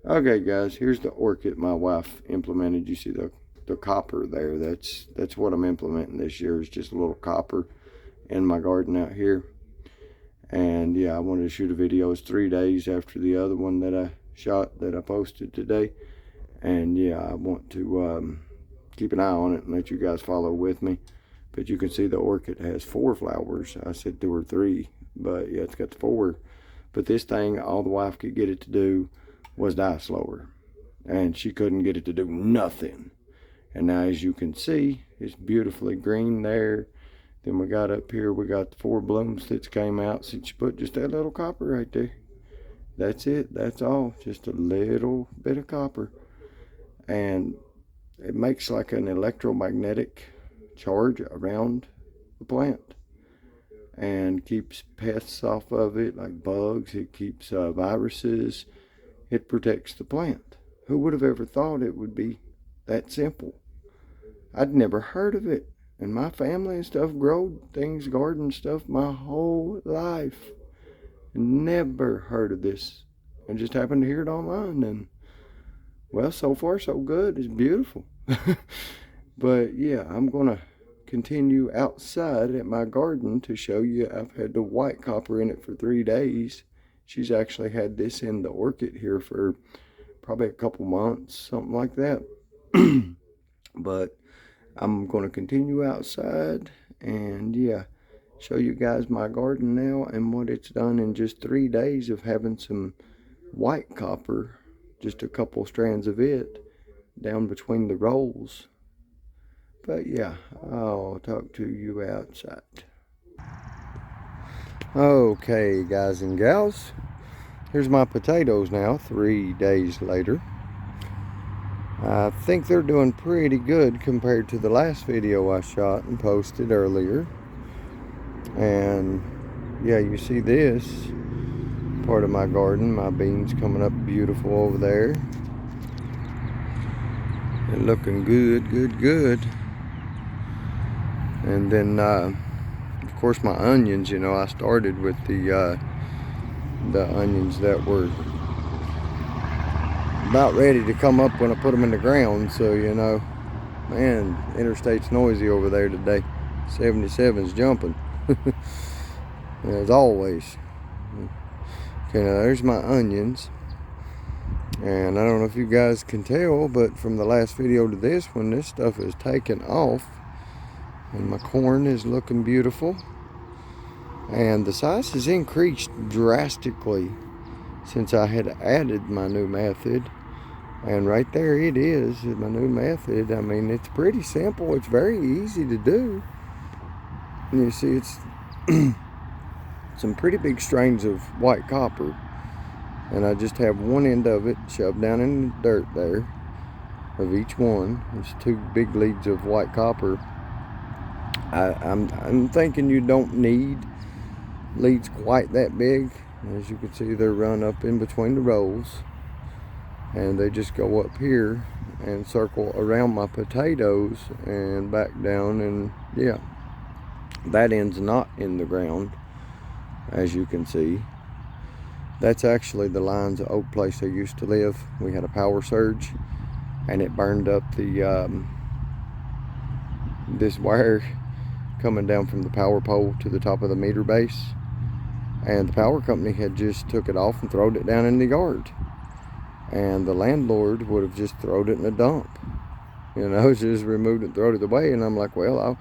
Okay, guys, here's the orchid my wife implemented. You see the copper there. That's what I'm implementing this year, is just a little copper in my garden out here. And yeah, I wanted to shoot a video. It's 3 days after the other one that I shot, that I posted today. And yeah, I want to keep an eye on it and let you guys follow with me. But you can see the orchid has 4 flowers. I said 2 or 3, but yeah, it's got the 4. But this thing, all the wife could get it to do was die slower, and she couldn't get it to do nothing. And now, as you can see, it's beautifully green there. Then we got up here, we got the 4 blooms that came out since you put just that little copper right there. That's it, that's all, just a little bit of copper. And it makes like an electromagnetic charge around the plant and keeps pests off of it, like bugs. It keeps viruses. It protects the plant. Who would have ever thought it would be that simple? I'd never heard of it. And my family and stuff grow things, garden stuff, my whole life. Never heard of this. I just happened to hear it online, and well, so far so good. It's beautiful. But yeah, I'm gonna continue outside at my garden to show you. I've had the white copper in it for 3 days. She's actually had this in the orchid here for probably a couple months, something like that. But I'm going to continue outside and yeah, show you guys my garden now and what it's done in just 3 days of having some white copper, just a couple strands of it down between the rolls. But yeah, I'll talk to you outside. Okay, guys and gals, here's my potatoes now 3 days later. I think they're doing pretty good compared to the last video I shot and posted earlier. And yeah, you see this part of my garden, my beans coming up beautiful over there. They're looking good, good, good. And then of course my onions, you know, I started with the onions that were about ready to come up when I put them in the ground. So you know, man, interstate's noisy over there today. 77's jumping as always. Okay, now there's my onions, and I don't know if you guys can tell, but from the last video to this one, this stuff is taking off, and my corn is looking beautiful, and the size has increased drastically since I had added my new method. And right there it is, my new method. I mean, it's pretty simple. It's very easy to do. And you see, it's some pretty big strains of white copper. And I just have one end of it shoved down in the dirt there of each one. There's 2 big leads of white copper. I'm thinking you don't need leads quite that big. As you can see, they're run up in between the rows. And they just go up here and circle around my potatoes and back down, and yeah, that end's not in the ground, as you can see. That's actually the lines of old place I used to live. We had a power surge and it burned up the this wire coming down from the power pole to the top of the meter base, and the power company had just took it off and thrown it down in the yard. And the landlord would have just thrown it in a dump, you know, just removed it and thrown it away. And I'm like, well,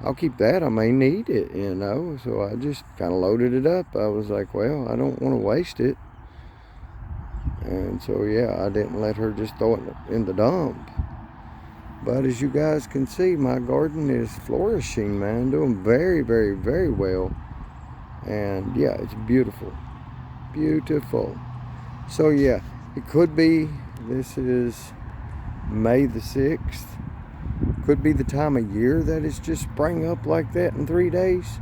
I'll keep that. I may need it, you know. So I just kind of loaded it up. I was like, well, I don't want to waste it. And so yeah, I didn't let her just throw it in the dump. But as you guys can see, my garden is flourishing, man, doing very, very, very well. And yeah, it's beautiful, beautiful. So yeah, it could be, this is May the 6th. Could be the time of year that it's just sprang up like that in 3 days.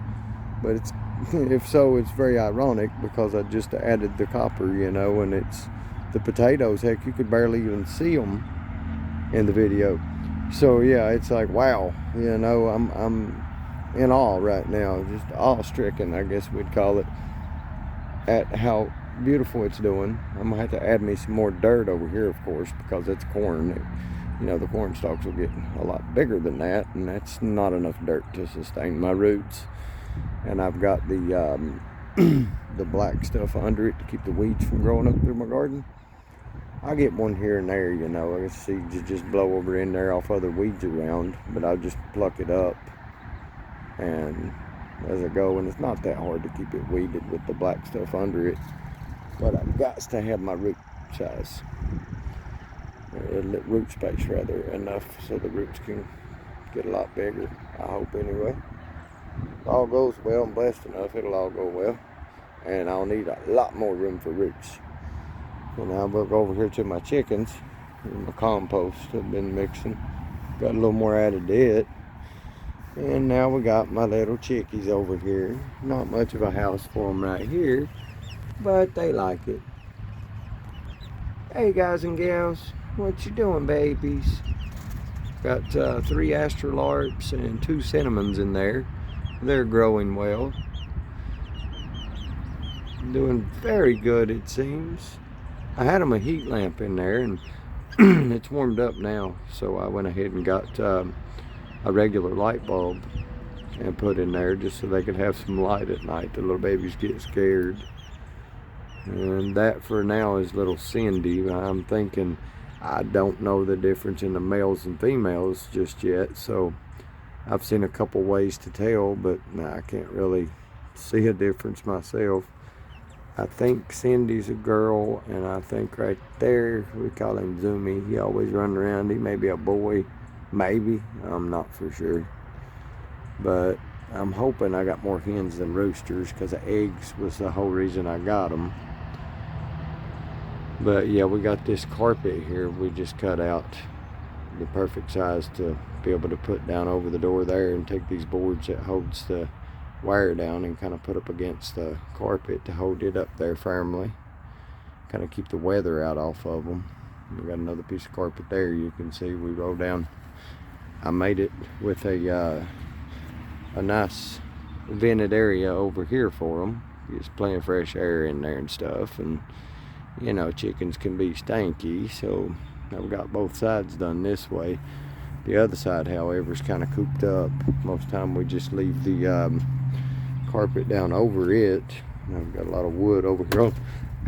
But it's, if so, it's very ironic because I just added the copper, you know, and it's the potatoes. Heck, you could barely even see them in the video. So yeah, it's like, wow, you know, I'm in awe right now, just awe-stricken, I guess we'd call it, at how beautiful it's doing. I'm gonna have to add me some more dirt over here, of course, because it's corn. The corn stalks will get a lot bigger than that, and that's not enough dirt to sustain my roots. And I've got the the black stuff under it to keep the weeds from growing up through my garden. I get one here and there, I guess seeds just blow over in there off other weeds around, but I'll just pluck it up and as I go, and it's not that hard to keep it weeded with the black stuff under it, but I've got to have my root size, root space rather, enough so the roots can get a lot bigger, I hope anyway. If all goes well, I'm blessed enough, it'll all go well, and I'll need a lot more room for roots. So now we'll go over here to my chickens, my compost I've been mixing, got a little more added to it. And now we got my little chickies over here. Not much of a house for them right here, but they like it. Hey guys and gals, what you doing, babies? Got 3 astrolarbs and 2 cinnamons in there. They're growing well. Doing very good, it seems. I had them a heat lamp in there, and it's warmed up now, so I went ahead and got a regular light bulb and put in there just so they could have some light at night. The little babies get scared. And that for now is little Cindy. I'm thinking I don't know the difference in the males and females just yet, so I've seen a couple ways to tell, but I can't really see a difference myself. I think Cindy's a girl, and I think right there, we call him Zoomy. He always runs around. He may be a boy, maybe. I'm not for sure. But I'm hoping I got more hens than roosters, because the eggs was the whole reason I got them. But yeah, we got this carpet here. We just cut out the perfect size to be able to put down over the door there, and take these boards that holds the wire down and kind of put up against the carpet to hold it up there firmly, kind of keep the weather out off of them. We got another piece of carpet there. You can see we rolled down. I made it with a nice vented area over here for them. Just plenty of fresh air in there and stuff, and chickens can be stanky, so I've got both sides done this way. The other side, however, is kind of cooped up. Most of the time we just leave the carpet down over it. I've got a lot of wood over here.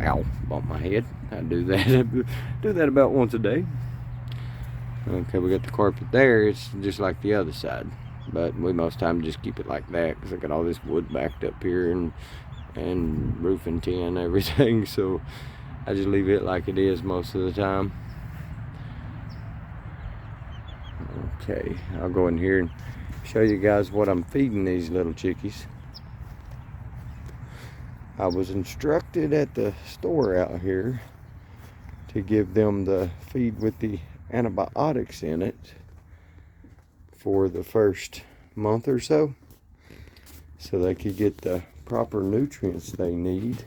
Ow, bumped my head. I do that. Do that about once a day. Okay, we got the carpet there. It's just like the other side, but we most of the time just keep it like that, because I got all this wood backed up here and roofing tin and everything, so I just leave it like it is most of the time. Okay, I'll go in here and show you guys what I'm feeding these little chickies. I was instructed at the store out here to give them the feed with the antibiotics in it for the first month or so they could get the proper nutrients they need.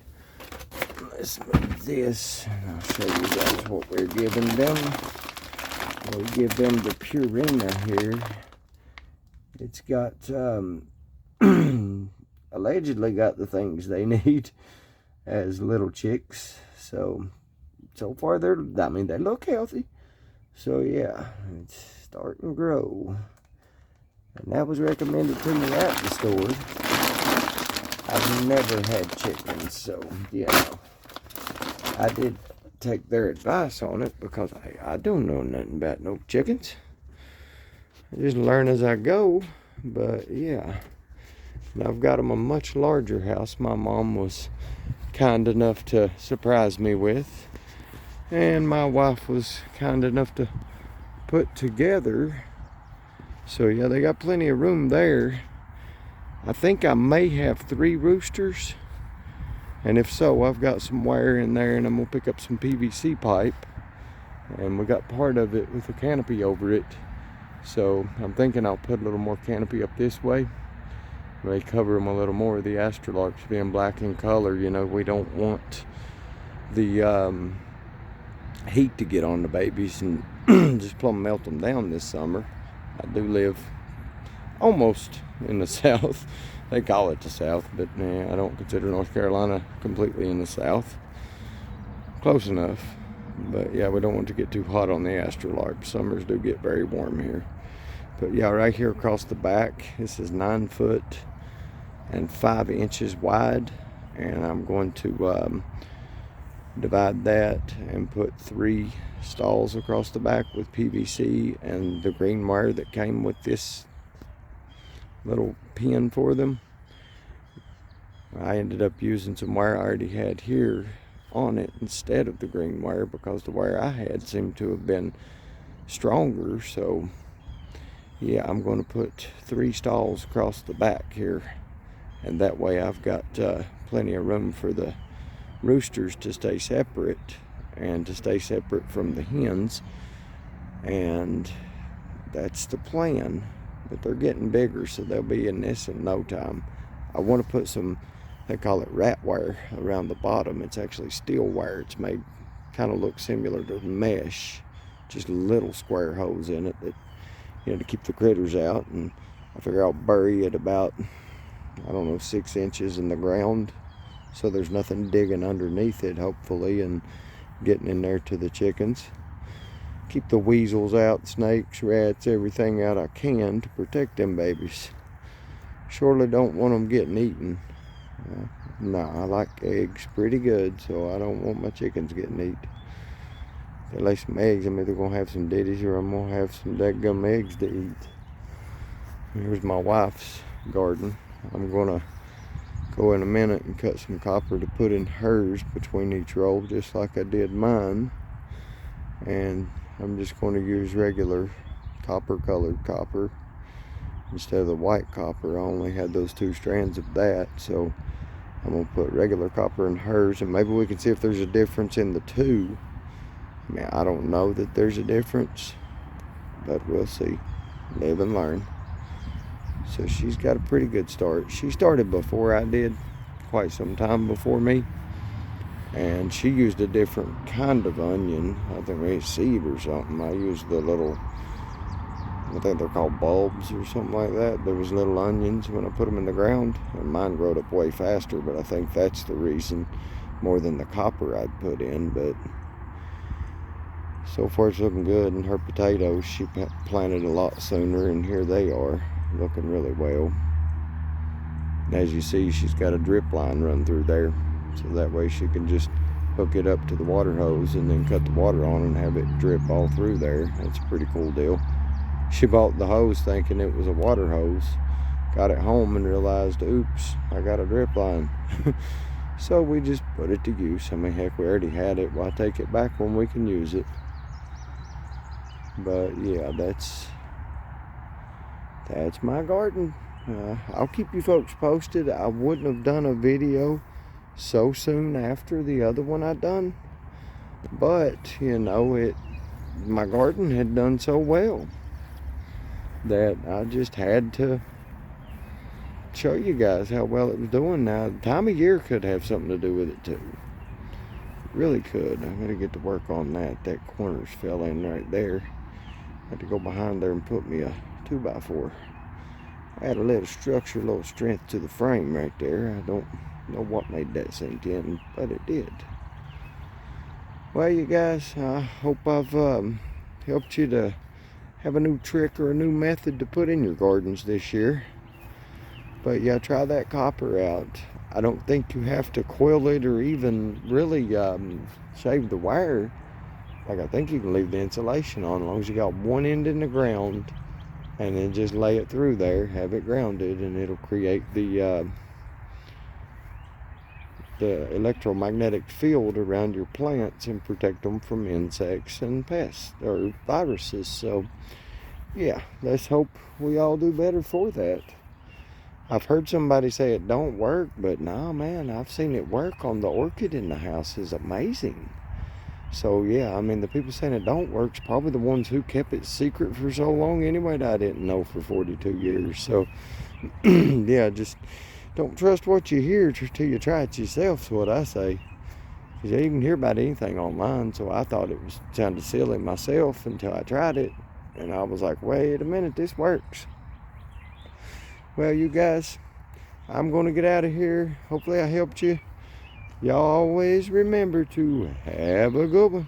Let's move this and I'll show you guys what we're giving them. We give them the Purina here. It's got allegedly got the things they need as little chicks. So far they look healthy. So yeah, it's starting to grow. And that was recommended to me at the store. I've never had chickens, so I did take their advice on it, because I don't know nothing about no chickens. I just learn as I go. But yeah, and I've got them a much larger house my mom was kind enough to surprise me with, and my wife was kind enough to put together. So yeah, they got plenty of room there. I think I may have 3 roosters, and if so, I've got some wire in there, and I'm gonna pick up some PVC pipe, and we got part of it with a canopy over it. So I'm thinking I'll put a little more canopy up this way. May cover them a little more. The astrolarbs being black in color, we don't want the heat to get on the babies and just plumb melt them down this summer. I do live almost in the south. They call it the south, but I don't consider North Carolina completely in the south. close enough. But yeah, we don't want to get too hot on the astrolabe. Summers do get very warm here. But yeah, right here across the back, this is 9 foot and 5 inches wide, and I'm going to divide that and put 3 stalls across the back with PVC and the green wire that came with this little pin for them. I ended up using some wire I already had here on it instead of the green wire because the wire I had seemed to have been stronger. So yeah, I'm going to put 3 stalls across the back here, and that way I've got plenty of room for the roosters to stay separate and to stay separate from the hens, and that's the plan. But they're getting bigger, so they'll be in this in no time. I want to put some, they call it rat wire, around the bottom. It's actually steel wire. It's made kind of look similar to mesh, just little square holes in it that, you know, to keep the critters out. And I figure I'll bury it about, I don't know, 6 inches in the ground, so there's nothing digging underneath it, hopefully, and getting in there to the chickens. Keep the weasels out, snakes, rats, everything out I can to protect them babies. Surely don't want them getting eaten. No, I like eggs pretty good, so I don't want my chickens getting eaten. If they lay some eggs, I'm either gonna have some ditties or I'm gonna have some dadgum eggs to eat. Here's my wife's garden. I'm gonna go in a minute and cut some copper to put in hers between each row, just like I did mine. And I'm just going to use regular colored copper instead of the white copper. I only had those 2 strands of that, so I'm going to put regular copper in hers, and maybe we can see if there's a difference in the 2. I mean, I don't know that there's a difference, but we'll see. Live and learn. So she's got a pretty good start. She started before I did, quite some time before me. And she used a different kind of onion. I think maybe seed or something. I used the little, I think they're called bulbs or something like that. There was little onions when I put them in the ground. And mine growed up way faster, but I think that's the reason more than the copper I'd put in. But so far it's looking good. And her potatoes, she planted a lot sooner, and here they are, looking really well. And as you see, she's got a drip line run through there. So that way she can just hook it up to the water hose and then cut the water on and have it drip all through there. That's a pretty cool deal. She bought the hose thinking it was a water hose. Got it home and realized, oops, I got a drip line. So we just put it to use. I mean, heck, we already had it. Why take it back when we can use it? But yeah, that's my garden. I'll keep you folks posted. I wouldn't have done a video so soon after the other one I done, but you know, my garden had done so well that I just had to show you guys how well it was doing. Now, the time of year could have something to do with it too. It really could. I'm gonna get to work on that. That corner's fell in right there. I had to go behind there and put me a 2x4. Add a little structure, a little strength to the frame right there. I don't know what made that sink in, but it did. Well, you guys, I hope I've helped you to have a new trick or a new method to put in your gardens this year. But yeah, try that copper out. I don't think you have to coil it or even really shave the wire. Like, I think you can leave the insulation on as long as you got one end in the ground, and then just lay it through there, have it grounded, and it'll create the electromagnetic field around your plants and protect them from insects and pests or viruses. So yeah, let's hope we all do better for that. I've heard somebody say it don't work, but nah, man, I've seen it work on the orchid in the house. Is amazing. So yeah, I mean, the people saying it don't work's probably the ones who kept it secret for so long anyway that I didn't know for 42 years. So yeah, just don't trust what you hear till you try it yourself, is what I say. Because you didn't hear about anything online, so I thought it sounded silly myself until I tried it. And I was like, wait a minute, this works. Well, you guys, I'm going to get out of here. Hopefully I helped you. Y'all always remember to have a good one.